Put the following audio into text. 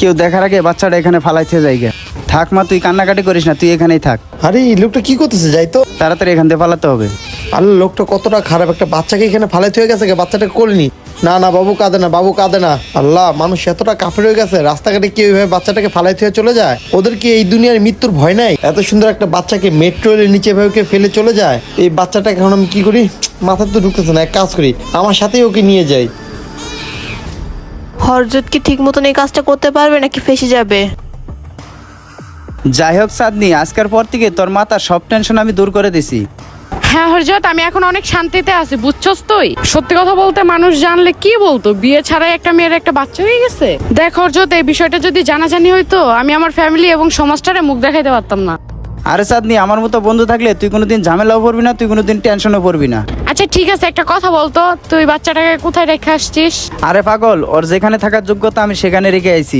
কেউ দেখার আগে বাচ্চাটা এখানে ফালাইতে যাইগে। থাক মা, তুই কান্নাকাটি করিস না, তুই এখানেই থাক। আরে এই লোকটা কি করতেছে, যাই তো। তাড়াতাড়ি এখান থেকে পালাতে হবে। আল্লাহ, লোকটা কতটা খারাপ, একটা বাচ্চাকে এখানে ফালাইতে হয়ে গেছে, বাচ্চাটা কোলেনি। না না, বাবু কাঁদে না, বাবু কাঁদে না। আল্লাহ, মানুষ এতটা কাফের হয়ে গেছে, রাস্তাঘাটে কেউ এইভাবে বাচ্চাটাকে ফালাইতে হয়ে চলে যায়? ওদের কি এই দুনিয়ার মৃত্যুর ভয় নাই? এত সুন্দর একটা বাচ্চাকে মেট্রো রেলের নিচে এভাবে কেউ ফেলে চলে যায়? এই বাচ্চাটাকে এখন আমি কি করি, মাথায় তো ঢুকতেছে না। এক কাজ করি, আমার সাথেই ওকে নিয়ে যাই। হরজত কি ঠিক মতন এই কাজটা করতে পারবে নাকি ফেসে যাবে? যাই হোক চাঁদনি, আজকের পর থেকে তোর মাথার সব টেনশন আমি দূর করে দিছি। হ্যাঁ হরজত, আমি এখন অনেক শান্তিতে আছি, বুঝছস তুই? সত্যি কথা বলতে মানুষ জানলে কি বলতো, বিয়ে ছাড়াই একটা মেয়ের একটা বাচ্চা হয়ে গেছে। দেখ হরজত, এই বিষয়টা যদি জানাজানি হইতো, আমি আমার ফ্যামিলি এবং সমাজটারে মুখ দেখাইতে পারতাম না। আরে চাঁদনি, আমার মতো বন্ধু থাকলে তুই কোনোদিন ঝামেলাও পড়বি না, তুই কোনোদিন টেনশনও পড়বি না। আচ্ছা ঠিক আছে, একটা কথা বলতো, তুই বাচ্চাটাকে কোথায় রেখে আসছিস? আরে পাগল, ওর যেখানে থাকার যোগ্যতা আমি সেখানে রেখে আইছি।